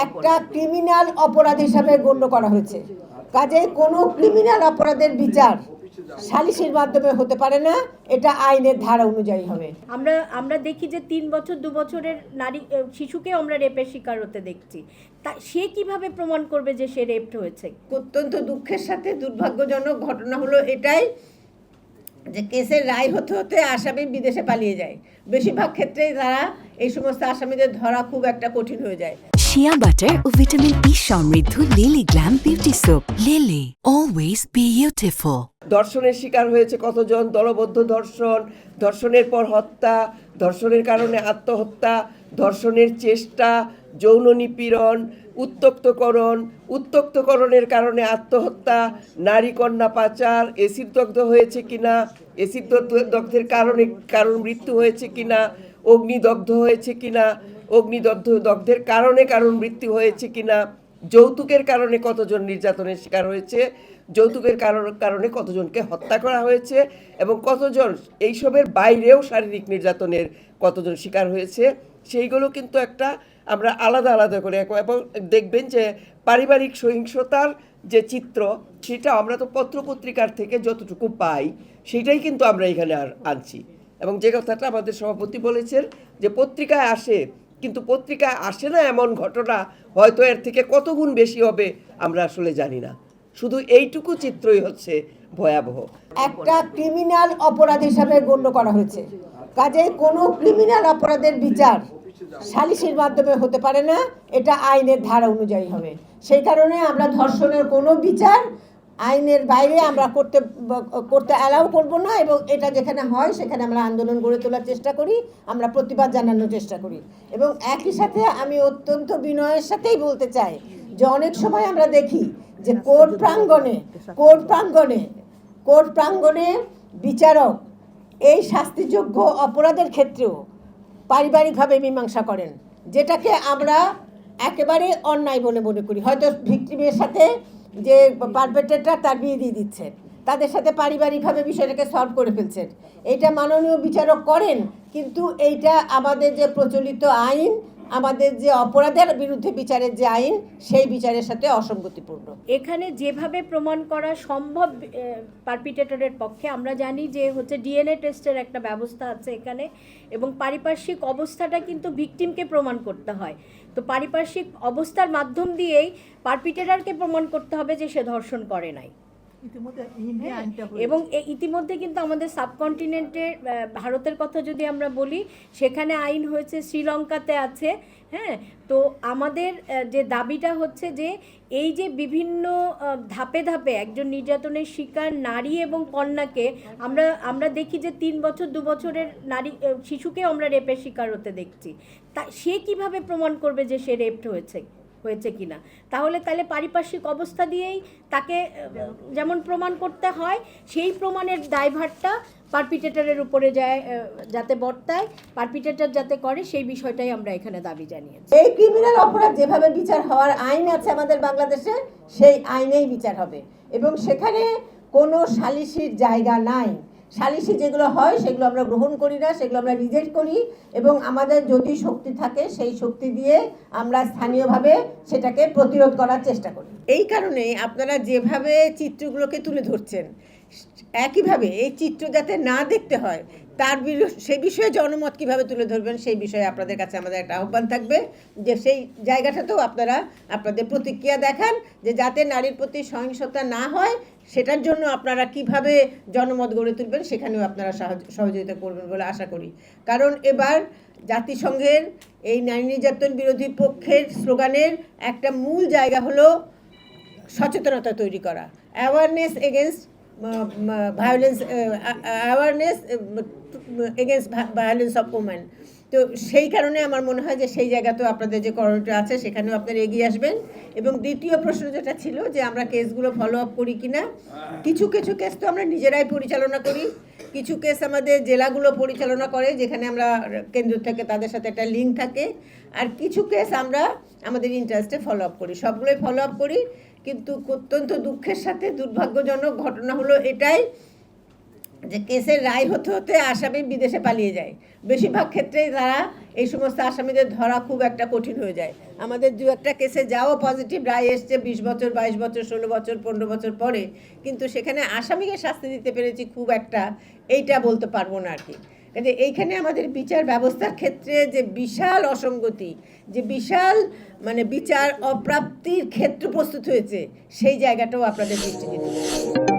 একটা ক্রিমিনাল অপরাধ হিসাবে গণ্য করা হয়েছে। কাজে কোনো ক্রিমিনাল অপরাধের বিচার সালিসির মাধ্যমে হতে পারে না, এটা আইনের ধারা অনুযায়ী হবে। আমরা দেখি যে 3 বছর 2 বছরের নারী শিশুকে আমরা রেপের শিকার হতে দেখছি। তা সে কিভাবে প্রমাণ করবে যে সে রেপড হয়েছে? অত্যন্ত দুঃখের সাথে দুর্ভাগ্যজনক ঘটনা হলো এটাই যে কেসের রায় হতে হতে আসামি বিদেশে পালিয়ে যায়। বেশিরভাগ ক্ষেত্রেই তারা এই সমস্ত আসামিদের ধরা খুব একটা কঠিন হয়ে যায়। শিয়া বাটার ও ভিটামিন ই সমৃদ্ধ lily glam beauty soap. Lily, always beautiful. ধর্ষণের শিকার হয়েছে কতজন, দলবদ্ধ ধর্ষণ, ধর্ষণের পর হত্যা, ধর্ষণের কারণে আত্মহত্যা, ধর্ষণের চেষ্টা, যৌন নিপীড়ন, উত্তক্তকরণের কারণে আত্মহত্যা, নারী কন্যা পাচার, এসিড দগ্ধ হয়েছে কিনা, এসিড দগ্ধের কারণ মৃত্যু হয়েছে কিনা, অগ্নিদগ্ধ হয়েছে কিনা, দগ্ধের কারণ মৃত্যু হয়েছে কিনা, যৌতুকের কারণে কতজন নির্যাতনের শিকার হয়েছে, যৌতুকের কারণে কতজনকে হত্যা করা হয়েছে এবং কতজন এইসবের বাইরেও শারীরিক নির্যাতনের কতজন শিকার হয়েছে, সেইগুলো কিন্তু একটা আমরা আলাদা আলাদা করে এবং দেখবেন যে পারিবারিক সহিংসতার যে চিত্র, সেটা আমরা তো পত্রপত্রিকার থেকে যতটুকু পাই সেটাই কিন্তু আমরা এখানে আনছি। এবং যে কথাটা আমাদের সভাপতি বলেছেন যে পত্রিকায় আসে, কিন্তু পত্রিকায় আসে না এমন ঘটনা হয়তো এর থেকে কত গুণ বেশি হবে আমরা আসলে জানি না। শুধু এইটুকু চিত্রই হচ্ছে ভয়াবহ। একটা ক্রিমিনাল অপরাধ হিসাবে গণ্য করা হয়েছে। কাজে কোনো ক্রিমিনাল অপরাধের বিচার সালিসির মাধ্যমে হতে পারে না, এটা আইনের ধারা অনুযায়ী হবে। সেই কারণে আমরা ধর্ষণের কোনো বিচার আইনের বাইরে আমরা করতে অ্যালাউ করব না, এবং এটা যেখানে হয় সেখানে আমরা আন্দোলন গড়ে তোলার চেষ্টা করি, আমরা প্রতিবাদ জানানোর চেষ্টা করি। এবং একই সাথে আমি অত্যন্ত বিনয়ের সাথেই বলতে চাই যে অনেক সময় আমরা দেখি যে কোর্ট প্রাঙ্গণে বিচারক এই শাস্তিযোগ্য অপরাধের ক্ষেত্রেও পারিবারিকভাবে মীমাংসা করেন, যেটাকে আমরা একেবারে অন্যায় বলে মনে করি। হয়তো ভিক্টিমের সাথে যে পারপেট্রেটর তার বিয়ে দিয়ে দিচ্ছেন, তাদের সাথে পারিবারিকভাবে বিষয়টাকে সলভ করে ফেলছেন, এইটা মাননীয় বিচারক করেন, কিন্তু এইটা আমাদের যে প্রচলিত আইন, আমাদের যে অপরাধের বিরুদ্ধে বিচারের যে আইন, সেই বিচারের সাথে অসঙ্গতিপূর্ণ। এখানে যেভাবে প্রমাণ করা সম্ভব পারপিটেটরের পক্ষে, আমরা জানি যে হচ্ছে ডিএনএ টেস্টের একটা ব্যবস্থা আছে এখানে, এবং পারিপার্শ্বিক অবস্থাটা কিন্তু ভিকটিমকে প্রমাণ করতে হয়। তো পারিপার্শ্বিক অবস্থার মাধ্যম দিয়েই পারপিটেটরকে প্রমাণ করতে হবে যে সে ধর্ষণ করে নাই। এবং ইতিমধ্যে কিন্তু আমাদের সাবকন্টিনেন্টের ভারতের কথা যদি আমরা বলি, সেখানে আইন হয়েছে, শ্রীলঙ্কাতে আছে। হ্যাঁ, তো আমাদের যে দাবিটা হচ্ছে যে এই যে বিভিন্ন ধাপে ধাপে একজন নির্যাতনের শিকার নারী এবং কন্যাকে আমরা দেখি যে 3 বছর 2 বছরের নারী শিশুকে আমরা রেপের শিকার হতে দেখছি। তা সে কিভাবে প্রমাণ করবে যে সে রেপড হয়েছে কিনা? তাহলে পারিপার্শ্বিক অবস্থা দিয়েই তাকে যেমন প্রমাণ করতে হয়, সেই প্রমাণের দায়ভারটা পারপিটেটরের উপরে যায়, যাতে বর্তায়, পারপিটেটর যাতে করে, সেই বিষয়টাই আমরা এখানে দাবি জানিয়েছি। এই ক্রিমিনাল অপরাধ যেভাবে বিচার হওয়ার আইন আছে আমাদের বাংলাদেশে, সেই আইনেই বিচার হবে, এবং সেখানে কোনো সালিসির জায়গা নাই। সালিসি যেগুলো হয় সেগুলো আমরা গ্রহণ করি না, সেগুলো আমরা রিজেক্ট করি, এবং আমাদের যদি শক্তি থাকে সেই শক্তি দিয়ে আমরা স্থানীয়ভাবে সেটাকে প্রতিরোধ করার চেষ্টা করি। এই কারণেই আপনারা যেভাবে চিত্রগুলোকে তুলে ধরছেন, একইভাবে এই চিত্র যাতে না দেখতে হয় সেই বিষয়ে জনমত কীভাবে তুলে ধরবেন, সেই বিষয়ে আপনাদের কাছে আমাদের একটা আহ্বান থাকবে যে সেই জায়গাটাতেও আপনারা আপনাদের প্রতিক্রিয়া দেখান, যে যাতে নারীর প্রতি সহিংসতা না হয় সেটার জন্য আপনারা কিভাবে জনমত গড়ে তুলবেন, সেখানেও আপনারা সহযোগিতা করবেন বলে আশা করি। কারণ এবার জাতিসংঘের এই নারী নির্যাতন বিরোধী পক্ষের স্লোগানের একটা মূল জায়গা হলো সচেতনতা তৈরি করা, awareness against violence of women. তো সেই কারণে আমার মনে হয় যে সেই জায়গাতেও আপনাদের যে করণীয়টা আছে সেখানেও আপনারা এগিয়ে আসবেন। এবং দ্বিতীয় প্রশ্ন যেটা ছিল যে আমরা কেসগুলো ফলো আপ করি কিনা, কিছু কেস তো আমরা নিজেরাই পরিচালনা করি, কিছু কেস আমাদের জেলাগুলো পরিচালনা করে, যেখানে আমরা কেন্দ্র থেকে তাদের সাথে একটা লিঙ্ক থাকে, আর কিছু কেস আমরা আমাদের ইন্টারেস্টে ফলো আপ করি, সবগুলোই ফলো আপ করি। কিন্তু অত্যন্ত দুঃখের সাথে দুর্ভাগ্যজনক ঘটনা হলো এটাই যে কেসের রায় হতে হতে আসামি বিদেশে পালিয়ে যায়। বেশিরভাগ ক্ষেত্রেই তারা এই সমস্ত আসামিদের ধরা খুব একটা কঠিন হয়ে যায়। আমাদের দু একটা কেসে যাও পজিটিভ রায় এসছে 20 বছর, 22 বছর, 16 বছর, 15 বছর পরে, কিন্তু সেখানে আসামিকে শাস্তি দিতে পেরেছি খুব একটা, এইটা বলতে পারবো না আর কি। কাজে এইখানে আমাদের বিচার ব্যবস্থার ক্ষেত্রে যে বিশাল অসঙ্গতি, যে বিশাল মানে বিচার অপ্রাপ্তির ক্ষেত্র প্রস্তুত হয়েছে, সেই জায়গাটাও আপনাদের দৃষ্টি দিতে হবে।